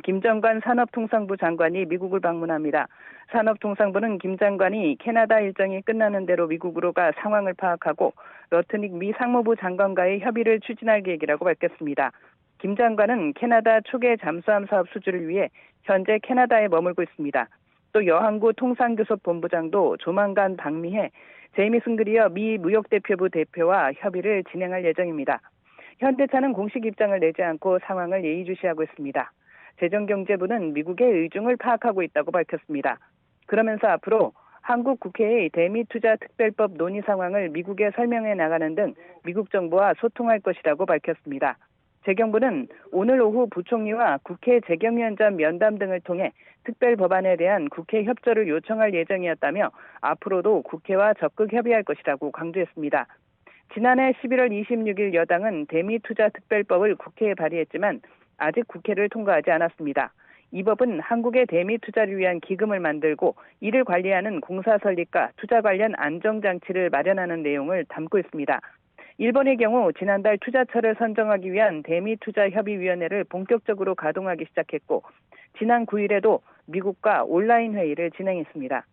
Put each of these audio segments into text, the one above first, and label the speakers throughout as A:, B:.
A: 김 장관 산업통상부 장관이 미국을 방문합니다. 산업통상부는 김 장관이 캐나다 일정이 끝나는 대로 미국으로 가 상황을 파악하고 러트닉 미 상무부 장관과의 협의를 추진할 계획이라고 밝혔습니다. 김 장관은 캐나다 초계 잠수함 사업 수주를 위해 현재 캐나다에 머물고 있습니다. 또 여항구 통상교섭본부장도 조만간 방미해 제이미슨 그리어 미 무역대표부 대표와 협의를 진행할 예정입니다. 현대차는 공식 입장을 내지 않고 상황을 예의주시하고 있습니다. 재정경제부는 미국의 의중을 파악하고 있다고 밝혔습니다. 그러면서 앞으로 한국 국회의 대미투자특별법 논의 상황을 미국에 설명해 나가는 등 미국 정부와 소통할 것이라고 밝혔습니다. 재경부는 오늘 오후 부총리와 국회 재경위원장 면담 등을 통해 특별 법안에 대한 국회 협조를 요청할 예정이었다며 앞으로도 국회와 적극 협의할 것이라고 강조했습니다. 지난해 11월 26일 여당은 대미투자특별법을 국회에 발의했지만 아직 국회를 통과하지 않았습니다. 이 법은 한국의 대미 투자를 위한 기금을 만들고 이를 관리하는 공사 설립과 투자 관련 안정장치를 마련하는 내용을 담고 있습니다. 일본의 경우 지난달 투자처를 선정하기 위한 대미투자협의위원회를 본격적으로 가동하기 시작했고 지난 9일에도 미국과 온라인 회의를 진행했습니다.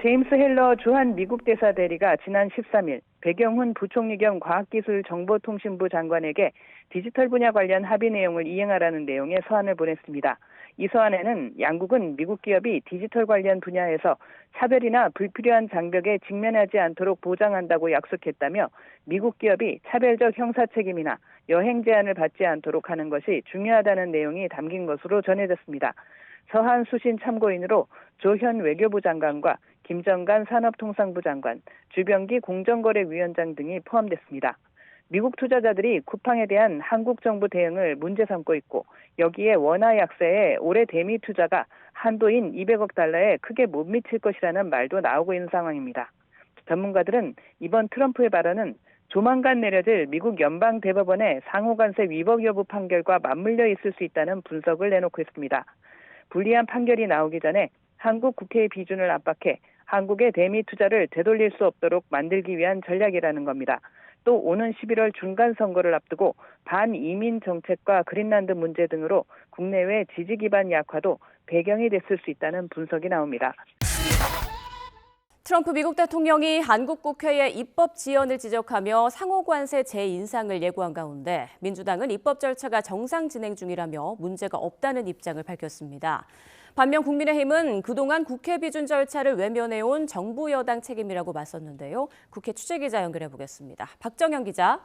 A: 제임스 헬러 주한 미국 대사 대리가 지난 13일 배경훈 부총리 겸 과학기술정보통신부 장관에게 디지털 분야 관련 합의 내용을 이행하라는 내용의 서한을 보냈습니다. 이 서한에는 양국은 미국 기업이 디지털 관련 분야에서 차별이나 불필요한 장벽에 직면하지 않도록 보장한다고 약속했다며 미국 기업이 차별적 형사 책임이나 여행 제한을 받지 않도록 하는 것이 중요하다는 내용이 담긴 것으로 전해졌습니다. 서한 수신 참고인으로 조현 외교부 장관과 김정관 산업통상부 장관, 주병기 공정거래위원장 등이 포함됐습니다. 미국 투자자들이 쿠팡에 대한 한국 정부 대응을 문제 삼고 있고 여기에 원화 약세에 올해 대미 투자가 한도인 200억 달러에 크게 못 미칠 것이라는 말도 나오고 있는 상황입니다. 전문가들은 이번 트럼프의 발언은 조만간 내려질 미국 연방대법원의 상호관세 위법 여부 판결과 맞물려 있을 수 있다는 분석을 내놓고 있습니다. 불리한 판결이 나오기 전에 한국 국회의 비준을 압박해 한국의 대미 투자를 되돌릴 수 없도록 만들기 위한 전략이라는 겁니다. 또 오는 11월 중간 선거를 앞두고 반이민 정책과 그린란드 문제 등으로 국내외 지지 기반 약화도 배경이 됐을 수 있다는 분석이 나옵니다.
B: 트럼프 미국 대통령이 한국 국회의 입법 지연을 지적하며 상호관세 재인상을 예고한 가운데 민주당은 입법 절차가 정상 진행 중이라며 문제가 없다는 입장을 밝혔습니다. 반면 국민의힘은 그동안 국회 비준 절차를 외면해온 정부 여당 책임이라고 맞섰는데요. 국회 취재기자 연결해 보겠습니다. 박정현 기자.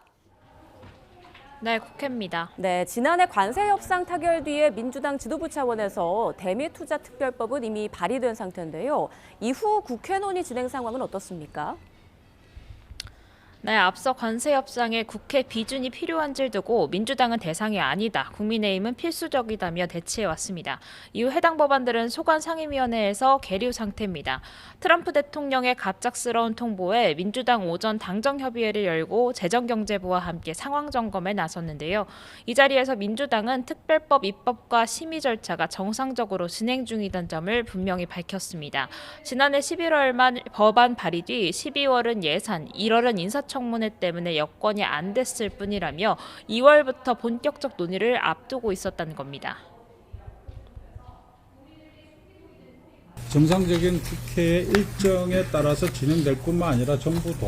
C: 네, 국회입니다.
B: 네, 지난해 관세 협상 타결 뒤에 민주당 지도부 차원에서 대미투자특별법은 이미 발의된 상태인데요. 이후 국회 논의 진행 상황은 어떻습니까?
C: 네, 앞서 관세 협상에 국회 비준이 필요한지를 두고 민주당은 대상이 아니다, 국민의힘은 필수적이다며 대치해왔습니다. 이후 해당 법안들은 소관 상임위원회에서 계류 상태입니다. 트럼프 대통령의 갑작스러운 통보에 민주당 오전 당정협의회를 열고 재정경제부와 함께 상황 점검에 나섰는데요. 이 자리에서 민주당은 특별법 입법과 심의 절차가 정상적으로 진행 중이던 점을 분명히 밝혔습니다. 지난해 11월만 법안 발의 뒤 12월은 예산, 1월은 인사청문회 때문에 여건이 안 됐을 뿐이라며 2월부터 본격적 논의를 앞두고 있었다는 겁니다.
D: 정상적인 국회의 일정에 따라서 진행될 뿐만 아니라 정부도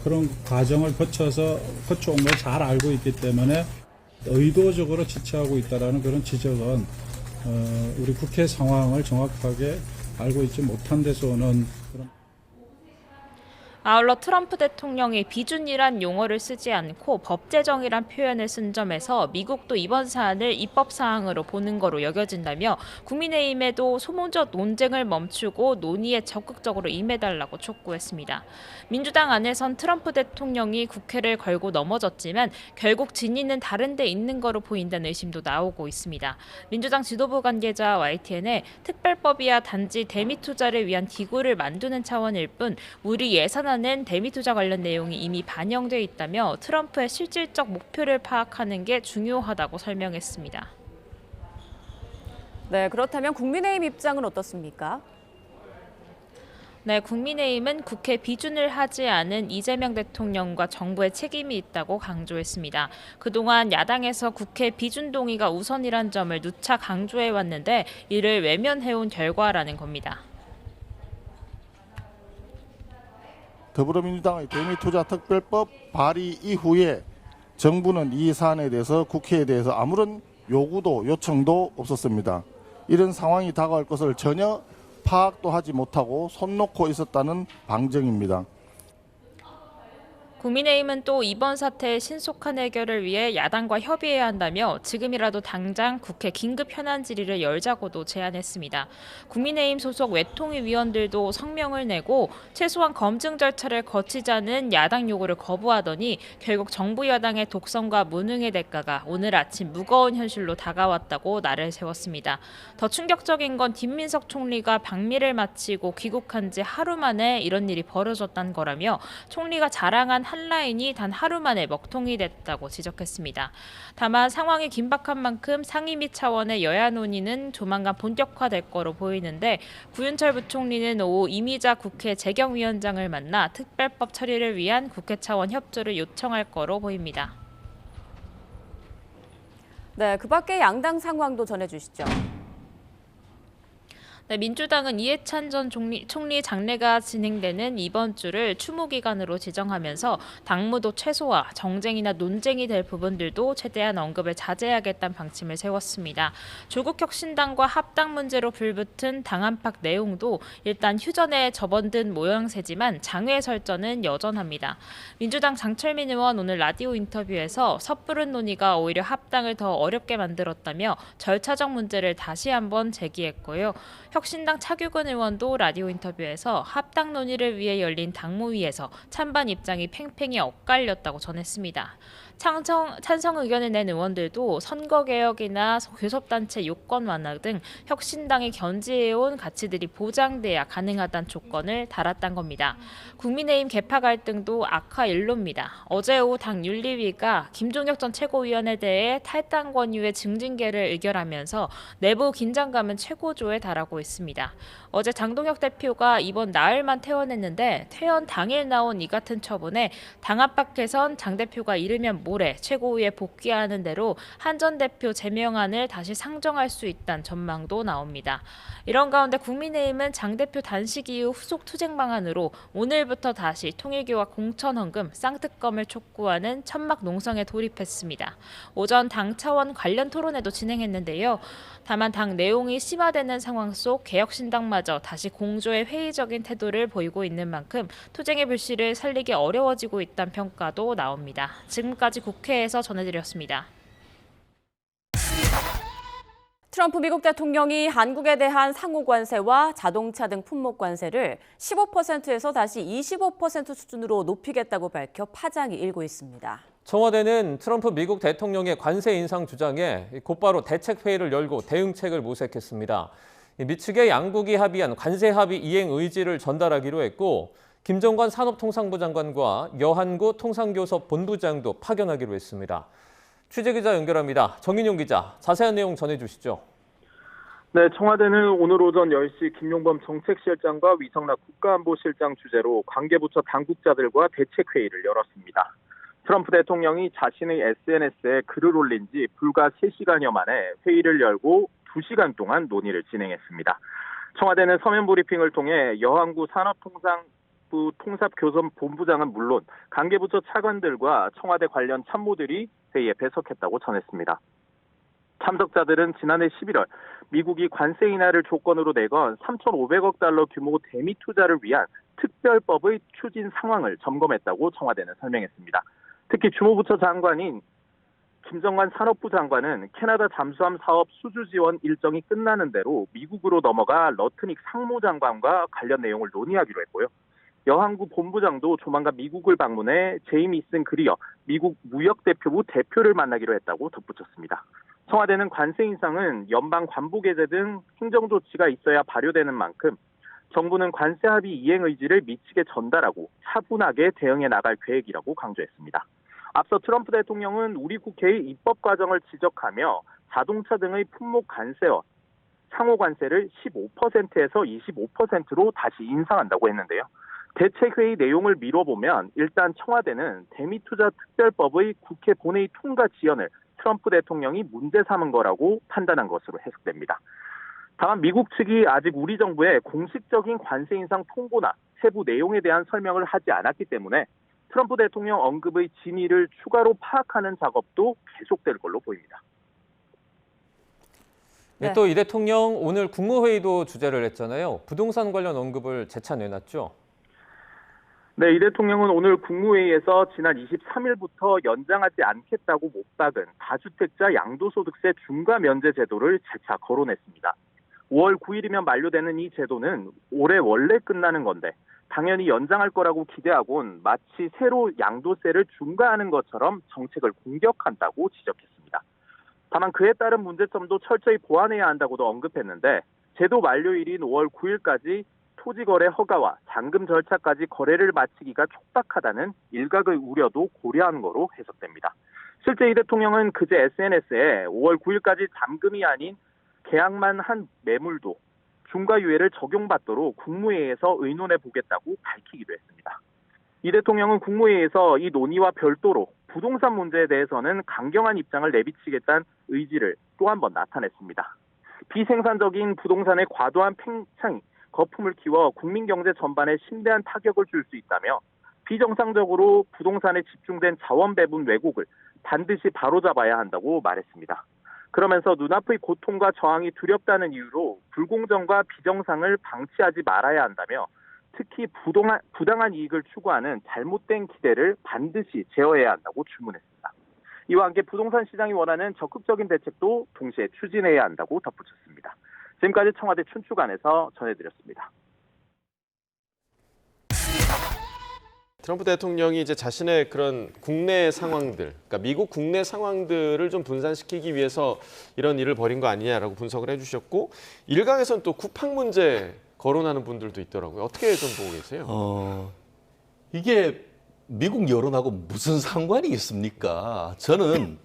D: 그런 과정을 거쳐온 걸 잘 알고 있기 때문에 의도적으로 지체하고 있다는 그런 지적은 우리 국회 상황을 정확하게 알고 있지 못한 데서 오는 그런.
C: 아울러 트럼프 대통령이 비준이란 용어를 쓰지 않고 법제정이란 표현을 쓴 점에서 미국도 이번 사안을 입법사항으로 보는 거로 여겨진다며 국민의힘에도 소모적 논쟁을 멈추고 논의에 적극적으로 임해달라고 촉구했습니다. 민주당 안에선 트럼프 대통령이 국회를 걸고 넘어졌지만 결국 진위는 다른 데 있는 거로 보인다는 의심도 나오고 있습니다. 민주당 지도부 관계자 YTN에 특별법이야 단지 대미투자를 위한 기구를 만드는 차원일 뿐 우리 예산안 는 대미투자 관련 내용이 이미 반영돼 있다며 트럼프의 실질적 목표를 파악하는 게 중요하다고 설명했습니다.
B: 네, 그렇다면 국민의힘 입장은 어떻습니까?
C: 네, 국민의힘은 국회 비준을 하지 않은 이재명 대통령과 정부의 책임이 있다고 강조했습니다. 그동안 야당에서 국회 비준 동의가 우선이란 점을 누차 강조해왔는데 이를 외면해온 결과라는 겁니다.
E: 더불어민주당의 개미투자특별법 발의 이후에 정부는 이 사안에 대해서 국회에 대해서 아무런 요구도 요청도 없었습니다. 이런 상황이 다가올 것을 전혀 파악도 하지 못하고 손 놓고 있었다는 방증입니다.
C: 국민의힘은 또 이번 사태의 신속한 해결을 위해 야당과 협의해야 한다며 지금이라도 당장 국회 긴급 현안 질의를 열자고도 제안했습니다. 국민의힘 소속 외통위 위원들도 성명을 내고 최소한 검증 절차를 거치자는 야당 요구를 거부하더니 결국 정부 여당의 독선과 무능의 대가가 오늘 아침 무거운 현실로 다가왔다고 날을 세웠습니다. 더 충격적인 건 김민석 총리가 방미를 마치고 귀국한 지 하루 만에 이런 일이 벌어졌다는 거라며 총리가 자랑한 한 라인이 단 하루 만에 먹통이 됐다고 지적했습니다. 다만 상황이 긴박한 만큼 상임위 차원의 여야 논의는 조만간 본격화될 거로 보이는데 구윤철 부총리는 오후 이미자 국회 재경위원장을 만나 특별법 처리를 위한 국회 차원 협조를 요청할 거로 보입니다.
B: 네, 그 밖에 양당 상황도 전해주시죠.
C: 네, 민주당은 이해찬 전 총리 장례가 진행되는 이번 주를 추모 기간으로 지정하면서 당무도 최소화, 정쟁이나 논쟁이 될 부분들도 최대한 언급을 자제하겠다는 방침을 세웠습니다. 조국 혁신당과 합당 문제로 불붙은 당 안팎 내용도 일단 휴전에 접어든 모양새지만 장외 설전은 여전합니다. 민주당 장철민 의원 오늘 라디오 인터뷰에서 섣부른 논의가 오히려 합당을 더 어렵게 만들었다며 절차적 문제를 다시 한번 제기했고요. 혁신당 차규근 의원도 라디오 인터뷰에서 합당 논의를 위해 열린 당무위에서 찬반 입장이 팽팽히 엇갈렸다고 전했습니다. 찬성 의견을 낸 의원들도 선거개혁이나 교섭단체 요건 완화 등 혁신당이 견지해온 가치들이 보장돼야 가능하다는 조건을 달았단 겁니다. 국민의힘 계파 갈등도 악화 일로입니다. 어제 오후 당 윤리위가 김종혁 전 최고위원에 대해 탈당 권유의 증징계를 의결하면서 내부 긴장감은 최고조에 달하고 있습니다. 어제 장동혁 대표가 이번 나흘만 퇴원했는데 퇴원 당일 나온 이 같은 처분에 당 앞밖에선 장 대표가 이르면 모레 최고위에 복귀하는 대로 한 전 대표 제명안을 다시 상정할 수 있다는 전망도 나옵니다. 이런 가운데 국민의힘은 장 대표 단식 이후 후속 투쟁 방안으로 오늘부터 다시 통일교와 공천헌금, 쌍특검을 촉구하는 천막 농성에 돌입했습니다. 오전 당 차원 관련 토론회도 진행했는데요. 다만 당 내용이 심화되는 상황 속 개혁신당마저 다시 공조의 회의적인 태도를 보이고 있는 만큼 투쟁의 불씨를 살리기 어려워지고 있다는 평가도 나옵니다. 지금까지 국회에서 전해드렸습니다.
B: 트럼프 미국 대통령이 한국에 대한 상호 관세와 자동차 등 품목 관세를 15%에서 다시 25% 수준으로 높이겠다고 밝혀 파장이 일고 있습니다.
F: 청와대는 트럼프 미국 대통령의 관세 인상 주장에 곧바로 대책회의를 열고 대응책을 모색했습니다. 미측의 양국이 합의한 관세 합의 이행 의지를 전달하기로 했고 김정관 산업통상부 장관과 여한구 통상교섭 본부장도 파견하기로 했습니다. 취재기자 연결합니다. 정인용 기자, 자세한 내용 전해주시죠.
G: 네, 청와대는 오늘 오전 10시 김용범 정책실장과 위성락 국가안보실장 주재로 관계부처 당국자들과 대책회의를 열었습니다. 트럼프 대통령이 자신의 SNS에 글을 올린 지 불과 3시간여 만에 회의를 열고 2시간 동안 논의를 진행했습니다. 청와대는 서면 브리핑을 통해 여한구 산업통상부 통삽교섭본부장은 물론 관계부처 차관들과 청와대 관련 참모들이 회의에 배석했다고 전했습니다. 참석자들은 지난해 11월 미국이 관세 인하를 조건으로 내건 3,500억 달러 규모 대미 투자를 위한 특별법의 추진 상황을 점검했다고 청와대는 설명했습니다. 특히 주무부처 장관인 김정관 산업부 장관은 캐나다 잠수함 사업 수주 지원 일정이 끝나는 대로 미국으로 넘어가 러트닉 상무장관과 관련 내용을 논의하기로 했고요. 여한구 본부장도 조만간 미국을 방문해 제이미슨 그리어 미국 무역대표부 대표를 만나기로 했다고 덧붙였습니다. 청와대는 관세 인상은 연방 관보게재 등 행정조치가 있어야 발효되는 만큼 정부는 관세 합의 이행 의지를 미측에 전달하고 차분하게 대응해 나갈 계획이라고 강조했습니다. 앞서 트럼프 대통령은 우리 국회의 입법 과정을 지적하며 자동차 등의 품목 관세와 상호 관세를 15%에서 25%로 다시 인상한다고 했는데요. 대책회의 내용을 미뤄보면 일단 청와대는 대미투자특별법의 국회 본회의 통과 지연을 트럼프 대통령이 문제 삼은 거라고 판단한 것으로 해석됩니다. 다만 미국 측이 아직 우리 정부에 공식적인 관세 인상 통보나 세부 내용에 대한 설명을 하지 않았기 때문에 트럼프 대통령 언급의 진위를 추가로 파악하는 작업도 계속될 걸로 보입니다.
F: 네. 또 이 대통령 오늘 국무회의도 주재를 했잖아요. 부동산 관련 언급을 재차 내놨죠.
G: 네, 이 대통령은 오늘 국무회의에서 지난 23일부터 연장하지 않겠다고 못 박은 다주택자 양도소득세 중과 면제 제도를 재차 거론했습니다. 5월 9일이면 만료되는 이 제도는 올해 원래 끝나는 건데 당연히 연장할 거라고 기대하곤 마치 새로 양도세를 중과하는 것처럼 정책을 공격한다고 지적했습니다. 다만 그에 따른 문제점도 철저히 보완해야 한다고도 언급했는데 제도 만료일인 5월 9일까지 토지거래 허가와 잔금 절차까지 거래를 마치기가 촉박하다는 일각의 우려도 고려한 거로 해석됩니다. 실제 이 대통령은 그제 SNS에 5월 9일까지 잠금이 아닌 계약만 한 매물도 중과유예를 적용받도록 국무회의에서 의논해 보겠다고 밝히기도 했습니다. 이 대통령은 국무회의에서 이 논의와 별도로 부동산 문제에 대해서는 강경한 입장을 내비치겠다는 의지를 또 한 번 나타냈습니다. 비생산적인 부동산의 과도한 팽창이 거품을 키워 국민 경제 전반에 심대한 타격을 줄 수 있다며 비정상적으로 부동산에 집중된 자원 배분 왜곡을 반드시 바로잡아야 한다고 말했습니다. 그러면서 눈앞의 고통과 저항이 두렵다는 이유로 불공정과 비정상을 방치하지 말아야 한다며 특히 부당한 이익을 추구하는 잘못된 기대를 반드시 제어해야 한다고 주문했습니다. 이와 함께 부동산 시장이 원하는 적극적인 대책도 동시에 추진해야 한다고 덧붙였습니다. 지금까지 청와대 춘추관에서 전해드렸습니다.
H: 트럼프 대통령이 이제 자신의 그런 국내 상황들, 그러니까 미국 국내 상황들을 좀 분산시키기 위해서 이런 일을 벌인 거 아니냐라고 분석을 해주셨고, 일각에서는 또 쿠팡 문제 거론하는 분들도 있더라고요. 어떻게 좀 보고 계세요?
I: 이게 미국 여론하고 무슨 상관이 있습니까? 저는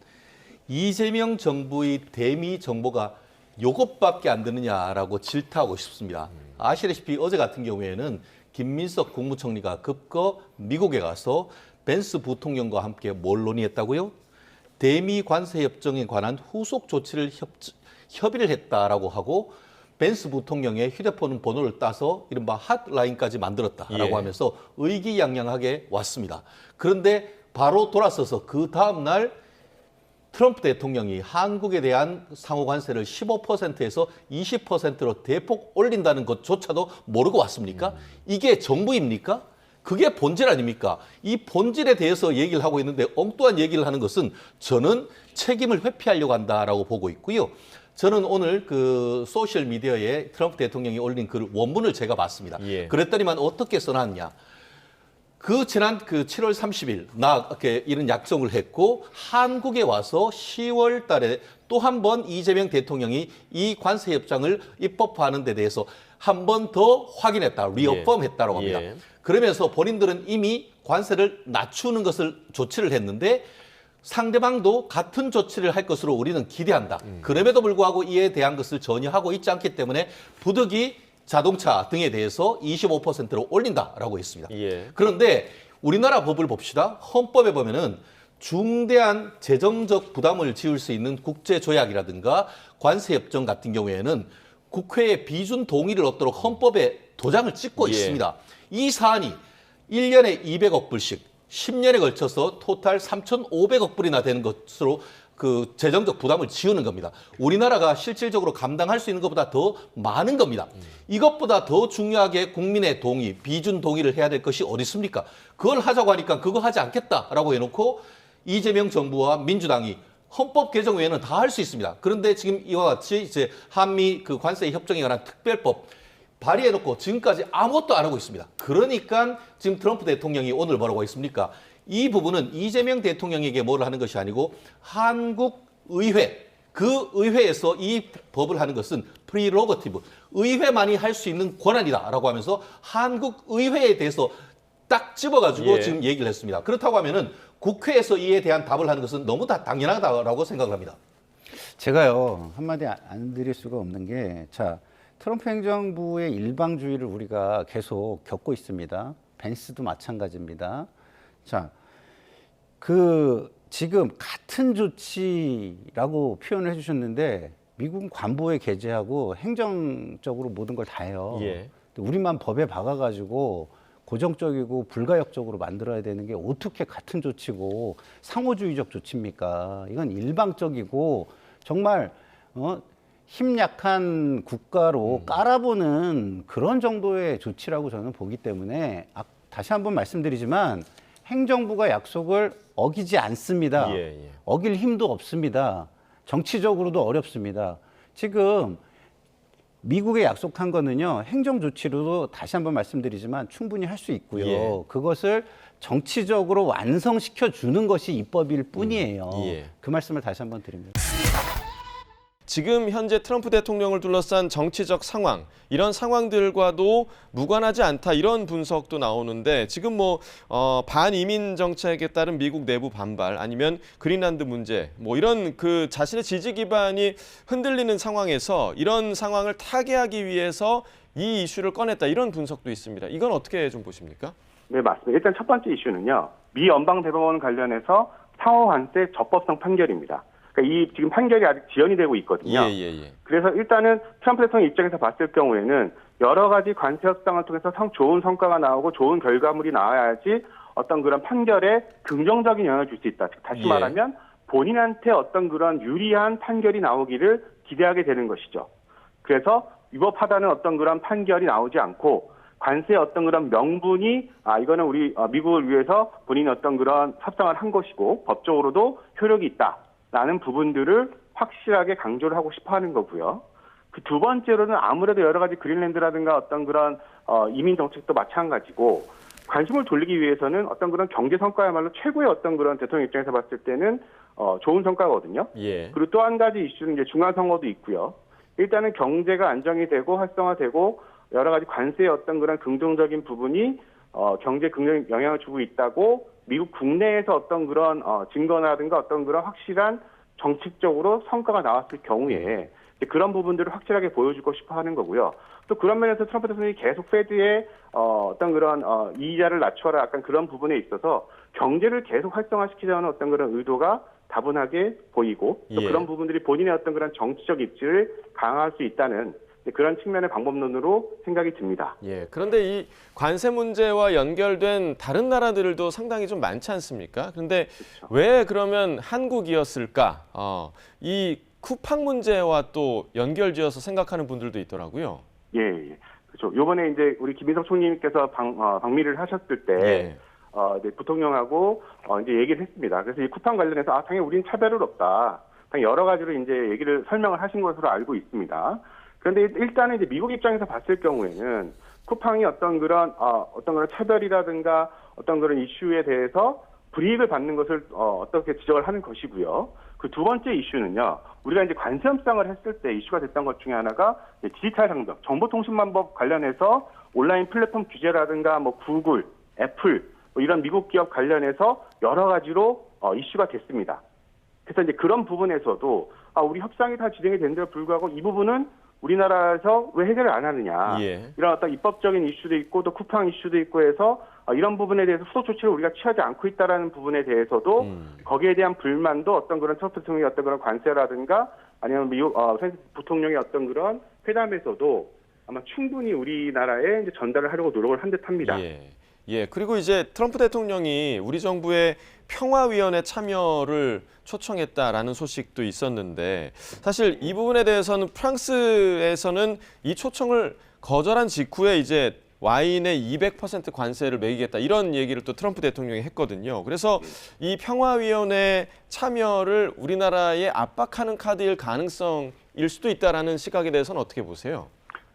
I: 이재명 정부의 대미 정보가 이것밖에 안 되느냐라고 질타하고 싶습니다. 아시다시피 어제 같은 경우에는 김민석 국무총리가 급거 미국에 가서 벤스 부통령과 함께 뭘 논의했다고요? 대미 관세 협정에 관한 후속 조치를 협의를 했다라고 하고 벤스 부통령의 휴대폰 번호를 따서 이른바 핫라인까지 만들었다라고 하면서 의기양양하게 왔습니다. 그런데 바로 돌아서서 그 다음 날 트럼프 대통령이 한국에 대한 상호 관세를 15%에서 20%로 대폭 올린다는 것조차도 모르고 왔습니까? 이게 정부입니까? 그게 본질 아닙니까? 이 본질에 대해서 얘기를 하고 있는데 엉뚱한 얘기를 하는 것은 저는 책임을 회피하려고 한다라고 보고 있고요. 저는 오늘 그 소셜 미디어에 트럼프 대통령이 올린 그 원문을 제가 봤습니다. 그랬더니만 어떻게 써놨냐? 지난 7월 30일 이렇게 이런 약속을 했고 한국에 와서 10월 달에 또 한 번 이재명 대통령이 이 관세 협정을 입법화하는 데 대해서 한 번 더 확인했다, 리어펌했다라고 합니다. 그러면서 본인들은 이미 관세를 낮추는 것을 조치를 했는데 상대방도 같은 조치를 할 것으로 우리는 기대한다. 그럼에도 불구하고 이에 대한 것을 전혀 하고 있지 않기 때문에 부득이 자동차 등에 대해서 25%로 올린다라고 했습니다. 그런데 우리나라 법을 봅시다. 헌법에 보면은 중대한 재정적 부담을 지을 수 있는 국제조약이라든가 관세협정 같은 경우에는 국회의 비준 동의를 얻도록 헌법에 도장을 찍고 있습니다. 이 사안이 1년에 200억 불씩 10년에 걸쳐서 토탈 3,500억 불이나 되는 것으로 그 재정적 부담을 지우는 겁니다. 우리나라가 실질적으로 감당할 수 있는 것보다 더 많은 겁니다. 이것보다 더 중요하게 국민의 동의, 비준 동의를 해야 될 것이 어디 있습니까? 그걸 하자고 하니까 그거 하지 않겠다라고 해놓고 이재명 정부와 민주당이 헌법 개정 외에는 다 할 수 있습니다. 그런데 지금 이와 같이 이제 한미 그 관세 협정에 관한 특별법 발의해놓고 지금까지 아무것도 안 하고 있습니다. 그러니까 지금 트럼프 대통령이 오늘 뭐라고 했습니까? 이 부분은 이재명 대통령에게 뭐를 하는 것이 아니고 한국 의회, 그 의회에서 이 법을 하는 것은 프리로거티브, 의회만이 할 수 있는 권한이다라고 하면서 한국 의회에 대해서 딱 집어가지고 지금 얘기를 했습니다. 그렇다고 하면은 국회에서 이에 대한 답을 하는 것은 너무 다 당연하다라고 생각을 합니다.
J: 제가요 한마디 안 드릴 수가 없는 게, 자, 트럼프 행정부의 일방주의를 우리가 계속 겪고 있습니다. 벤스도 마찬가지입니다. 자, 지금 같은 조치라고 표현을 해주셨는데 미국은 관보에 게재하고 행정적으로 모든 걸 다 해요.
H: 예.
J: 우리만 법에 박아가지고 고정적이고 불가역적으로 만들어야 되는 게 어떻게 같은 조치고 상호주의적 조치입니까? 이건 일방적이고 정말 힘 약한 국가로 깔아보는 그런 정도의 조치라고 저는 보기 때문에 다시 한번 말씀드리지만 행정부가 약속을 어기지 않습니다. 어길 힘도 없습니다. 정치적으로도 어렵습니다. 지금 미국에 약속한 거는요, 행정 조치로도 다시 한번 말씀드리지만 충분히 할 수 있고요. 그것을 정치적으로 완성시켜 주는 것이 입법일 뿐이에요. 그 말씀을 다시 한번 드립니다.
H: 지금 현재 트럼프 대통령을 둘러싼 정치적 상황, 이런 상황들과도 무관하지 않다, 이런 분석도 나오는데, 지금 반이민 정책에 따른 미국 내부 반발, 아니면 그린란드 문제, 이런 자신의 지지 기반이 흔들리는 상황에서 이런 상황을 타개하기 위해서 이 이슈를 꺼냈다, 이런 분석도 있습니다. 이건 어떻게 좀 보십니까?
K: 네, 맞습니다. 일단 첫 번째 이슈는요, 미 연방대법원 관련해서 상호관세 적법성 판결입니다. 그러니까 이 지금 판결이 아직 지연이 되고 있거든요. 그래서 일단은 트럼프 대통령 입장에서 봤을 경우에는 여러 가지 관세 협상을 통해서 좋은 성과가 나오고 좋은 결과물이 나와야지 어떤 그런 판결에 긍정적인 영향을 줄 수 있다. 즉 다시 말하면 본인한테 어떤 그런 유리한 판결이 나오기를 기대하게 되는 것이죠. 그래서 위법하다는 어떤 그런 판결이 나오지 않고 관세의 어떤 그런 명분이 이거는 우리 미국을 위해서 본인이 어떤 그런 협상을 한 것이고 법적으로도 효력이 있다. 라는 부분들을 확실하게 강조를 하고 싶어 하는 거고요. 그 두 번째로는 아무래도 여러 가지 그린랜드라든가 어떤 그런 이민 정책도 마찬가지고 관심을 돌리기 위해서는 어떤 그런 경제 성과야말로 최고의 어떤 그런 대통령 입장에서 봤을 때는 좋은 성과거든요. 그리고 또 한 가지 이슈는 이제 중간 선거도 있고요. 일단은 경제가 안정이 되고 활성화되고 여러 가지 관세의 어떤 그런 긍정적인 부분이 경제에 긍정 영향을 주고 있다고 미국 국내에서 어떤 그런 증거라든가 어떤 그런 확실한 정책적으로 성과가 나왔을 경우에 그런 부분들을 확실하게 보여주고 싶어 하는 거고요. 또 그런 면에서 트럼프 대통령이 계속 페드의 어떤 그런 이자를 낮춰라 약간 그런 부분에 있어서 경제를 계속 활성화시키자는 어떤 그런 의도가 다분하게 보이고 또 그런 부분들이 본인의 어떤 그런 정치적 입지를 강화할 수 있다는 그런 측면의 방법론으로 생각이 듭니다.
H: 그런데 이 관세 문제와 연결된 다른 나라들도 상당히 좀 많지 않습니까? 그런데 왜 그러면 한국이었을까? 이 쿠팡 문제와 또 연결지어서 생각하는 분들도 있더라고요.
K: 그렇죠. 이번에 이제 우리 김인석 총리님께서 방미를 하셨을 때 부통령하고 이제 얘기를 했습니다. 그래서 이 쿠팡 관련해서 당연히 우리는 차별은 없다. 당연히 여러 가지로 이제 얘기를 설명을 하신 것으로 알고 있습니다. 그런데 일단은 이제 미국 입장에서 봤을 경우에는 쿠팡이 어떤 그런 차별이라든가 어떤 그런 이슈에 대해서 불이익을 받는 것을 어떻게 지적을 하는 것이고요. 그 두 번째 이슈는요, 우리가 이제 관세 협상을 했을 때 이슈가 됐던 것 중에 하나가 디지털 상점, 정보통신망법 관련해서 온라인 플랫폼 규제라든가 구글, 애플 이런 미국 기업 관련해서 여러 가지로 이슈가 됐습니다. 그래서 이제 그런 부분에서도 우리 협상이 다 진행이 된데도 불구하고 이 부분은 우리나라에서 왜 해결을 안 하느냐. 이런 어떤 입법적인 이슈도 있고 또 쿠팡 이슈도 있고 해서 이런 부분에 대해서 후속 조치를 우리가 취하지 않고 있다라는 부분에 대해서도 거기에 대한 불만도 어떤 그런 트럼프 대통령의 어떤 그런 관세라든가 아니면 미국 부통령의 어떤 그런 회담에서도 아마 충분히 우리나라에 이제 전달을 하려고 노력을 한 듯합니다.
H: 그리고 이제 트럼프 대통령이 우리 정부의 평화위원회 참여를 초청했다라는 소식도 있었는데 사실 이 부분에 대해서는 프랑스에서는 이 초청을 거절한 직후에 이제 와인에 200% 관세를 매기겠다 이런 얘기를 또 트럼프 대통령이 했거든요. 그래서 이 평화위원회 참여를 우리나라에 압박하는 카드일 가능성일 수도 있다라는 시각에 대해서는 어떻게 보세요?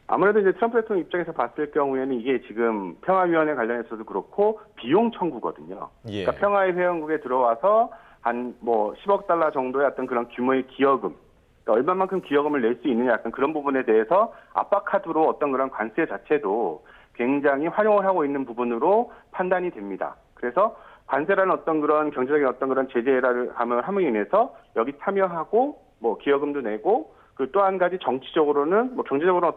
K: 아무래도 이제 트럼프 대통령 입장에서 봤을 경우에는 이게 지금 평화위원회 관련해서도 그렇고 비용 청구거든요. 그러니까 평화의 회원국에 들어와서 한 10억 달러 정도의 어떤 그런 규모의 기여금, 그러니까 얼마만큼 기여금을 낼 수 있느냐 약간 그런 부분에 대해서 압박카드로 어떤 그런 관세 자체도 굉장히 활용을 하고 있는 부분으로 판단이 됩니다. 그래서 관세라는 어떤 그런 경제적인 어떤 그런 제재를 함으로 인해서 여기 참여하고 뭐 기여금도 내고 그 또 한 가지 정치적으로는 뭐 경제적으로는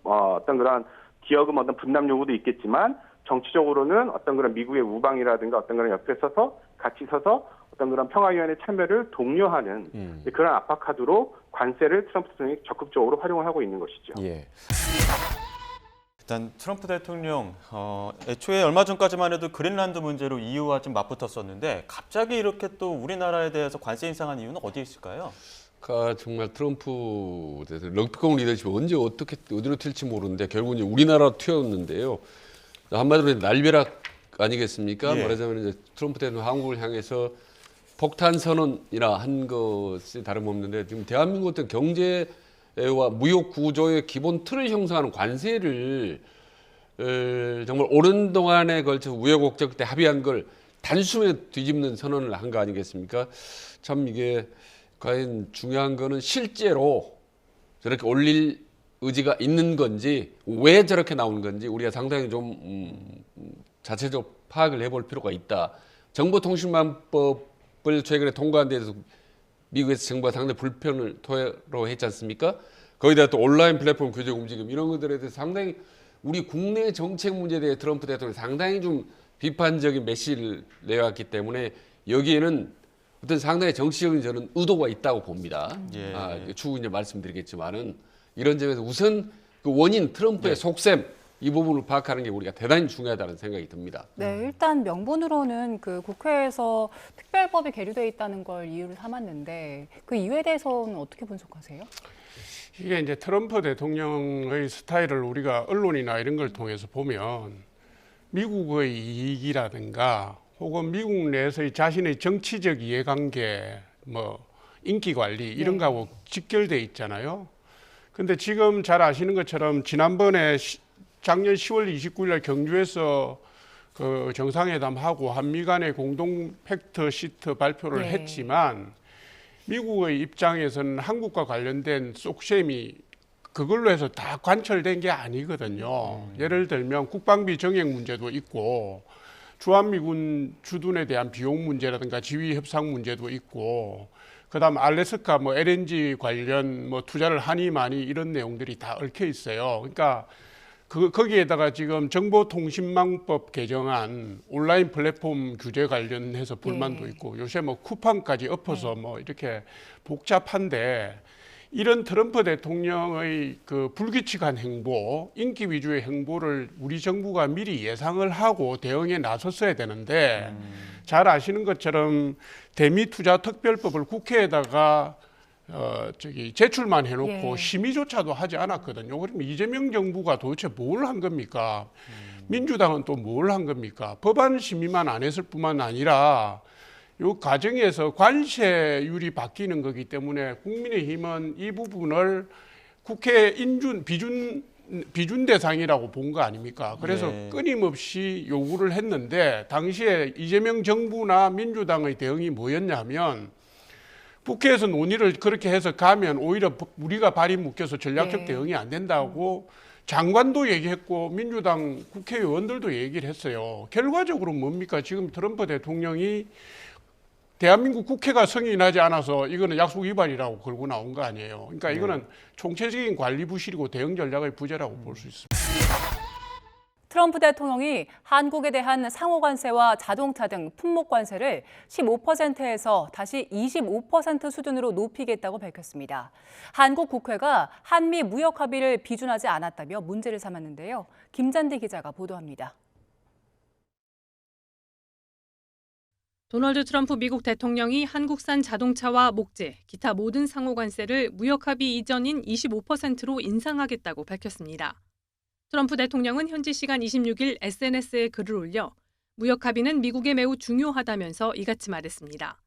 K: 어떤 그런 기여금 어떤 분담 요구도 있겠지만 정치적으로는 어떤 그런 미국의 우방이라든가 어떤 그런 옆에 서서 같이 서서 어떤 그런 평화위원회 참여를 독려하는 그런 압박 카드로 관세를 트럼프 대통령이 적극적으로 활용을 하고 있는 것이죠.
L: 예. 일단 트럼프 대통령 애초에 얼마 전까지만 해도 그린란드 문제로 EU와 좀 맞붙었었는데 갑자기 이렇게 또 우리나라에 대해서 관세 인상한 이유는 어디에 있을까요?
M: 정말 트럼프 대통령 럭비공 리더십이 언제 어떻게 어디로 튈지 모르는데 결국 이제 우리나라로 튀었는데요. 한마디로 날벼락 아니겠습니까?
L: 예.
M: 말하자면 이제 트럼프 대통령 한국을 향해서 폭탄 선언이나 한 것이 다름없는데 지금 대한민국 어떤 경제와 무역 구조의 기본 틀을 형성하는 관세를 정말 오랜 동안에 걸쳐 우여곡절 때 합의한 걸 단숨에 뒤집는 선언을 한 거 아니겠습니까? 참 이게 과연 중요한 거는 실제로 저렇게 올릴 의지가 있는 건지 왜 저렇게 나오는 건지 우리가 상당히 좀 자체적으로 파악을 해볼 필요가 있다. 정보통신망법을 최근에 통과한 데 대해서 미국에서 정부가 상당히 불편을 토로했지 않습니까? 거기다 또 온라인 플랫폼 규제 움직임 이런 것들에 대해서 상당히 우리 국내 정책 문제에 대해 트럼프 대통령이 상당히 좀 비판적인 메시지를 내왔기 때문에 여기에는 어떤 상당히 정치적인 저는 의도가 있다고 봅니다.
L: 예.
M: 추후 이제 말씀드리겠지만은 이런 점에서 우선 그 원인 트럼프의 속셈 이 부분을 파악하는 게 우리가 대단히 중요하다는 생각이 듭니다.
N: 네, 일단 명분으로는 그 국회에서 특별법이 계류돼 있다는 걸 이유로 삼았는데 그 이유에 대해서는 어떻게 분석하세요?
O: 이게 이제 트럼프 대통령의 스타일을 우리가 언론이나 이런 걸 통해서 보면 미국의 이익이라든가 혹은 미국 내에서의 자신의 정치적 이해관계, 뭐 인기 관리 이런 거하고 직결돼 있잖아요. 근데 지금 잘 아시는 것처럼 지난번에 작년 10월 29일 날 경주에서 그 정상회담하고 한미 간의 공동 팩트 시트 발표를 했지만 미국의 입장에서는 한국과 관련된 속셈이 그걸로 해서 다 관철된 게 아니거든요. 예를 들면 국방비 정액 문제도 있고 주한미군 주둔에 대한 비용 문제라든가 지휘 협상 문제도 있고 그다음 알래스카 뭐 LNG 관련 뭐 투자를 하니 많이 이런 내용들이 다 얽혀 있어요. 그러니까 거기에다가 지금 정보통신망법 개정안 온라인 플랫폼 규제 관련해서 불만도 있고 요새 뭐 쿠팡까지 엎어서 뭐 이렇게 복잡한데 이런 트럼프 대통령의 그 불규칙한 행보, 인기 위주의 행보를 우리 정부가 미리 예상을 하고 대응에 나섰어야 되는데 잘 아시는 것처럼 대미투자특별법을 국회에다가 제출만 해놓고 심의조차도 하지 않았거든요. 그럼 이재명 정부가 도대체 뭘 한 겁니까? 민주당은 또 뭘 한 겁니까? 법안 심의만 안 했을 뿐만 아니라 이 과정에서 관세율이 바뀌는 거기 때문에 국민의힘은 이 부분을 국회 비준 대상이라고 본 거 아닙니까? 그래서 끊임없이 요구를 했는데 당시에 이재명 정부나 민주당의 대응이 뭐였냐면 국회에서 논의를 그렇게 해서 가면 오히려 우리가 발이 묶여서 전략적 대응이 안 된다고 장관도 얘기했고 민주당 국회의원들도 얘기를 했어요. 결과적으로 뭡니까? 지금 트럼프 대통령이 대한민국 국회가 승인하지 않아서 이거는 약속 위반이라고 걸고 나온 거 아니에요. 그러니까 이거는 총체적인 관리 부실이고 대응 전략의 부재라고 볼 수 있습니다.
N: 트럼프 대통령이 한국에 대한 상호 관세와 자동차 등 품목 관세를 15%에서 다시 25% 수준으로 높이겠다고 밝혔습니다. 한국 국회가 한미 무역 합의를 비준하지 않았다며 문제를 삼았는데요. 김잔디 기자가 보도합니다.
P: 도널드 트럼프 미국 대통령이 한국산 자동차와 목재, 기타 모든 상호 관세를 무역 합의 이전인 25%로 인상하겠다고 밝혔습니다. 트럼프 대통령은 현지 시간 26일 SNS에 글을 올려 무역 합의는 미국에 매우 중요하다면서 이같이 말했습니다.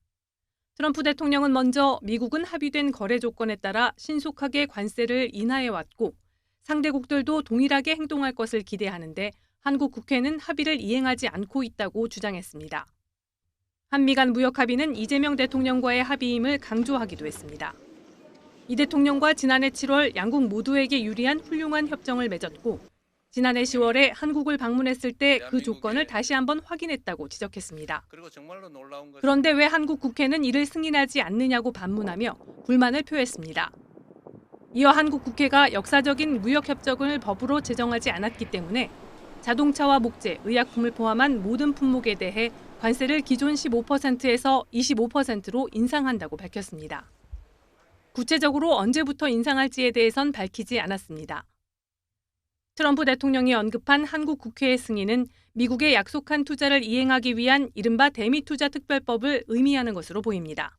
P: 트럼프 대통령은 먼저 미국은 합의된 거래 조건에 따라 신속하게 관세를 인하해왔고 상대국들도 동일하게 행동할 것을 기대하는데 한국 국회는 합의를 이행하지 않고 있다고 주장했습니다. 한미 간 무역 합의는 이재명 대통령과의 합의임을 강조하기도 했습니다. 이 대통령과 지난해 7월 양국 모두에게 유리한 훌륭한 협정을 맺었고 지난해 10월에 한국을 방문했을 때 그 조건을 다시 한번 확인했다고 지적했습니다. 그런데 왜 한국 국회는 이를 승인하지 않느냐고 반문하며 불만을 표했습니다. 이어 한국 국회가 역사적인 무역협정을 법으로 제정하지 않았기 때문에 자동차와 목재, 의약품을 포함한 모든 품목에 대해 관세를 기존 15%에서 25%로 인상한다고 밝혔습니다. 구체적으로 언제부터 인상할지에 대해선 밝히지 않았습니다. 트럼프 대통령이 언급한 한국 국회의 승인은 미국의 약속한 투자를 이행하기 위한 이른바 대미투자특별법을 의미하는 것으로 보입니다.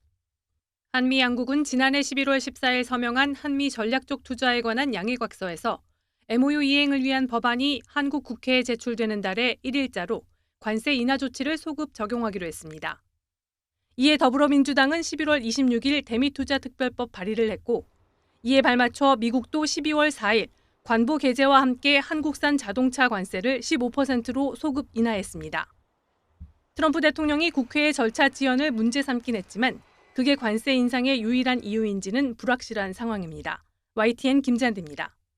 P: 한미 양국은 지난해 11월 14일 서명한 한미 전략적 투자에 관한 양해각서에서 MOU 이행을 위한 법안이 한국 국회에 제출되는 달에 1일자로 관세 인하 조치를 소급 적용하기로 했습니다. 이에 더불어민주당은 11월 26일 대미투자특별법 발의를 했고, 이에 발맞춰 미국도 12월 4일 관보 개제와 함께 한국산 자동차 관세를 15%로 소급 인하했습니다. 트럼프 대통령이 국회의 절차 지연을 문제 삼긴 했지만 그게 관세 인상의 유일한 이유인지는 불확실한 상황입니다. YTN 김잔디입니다.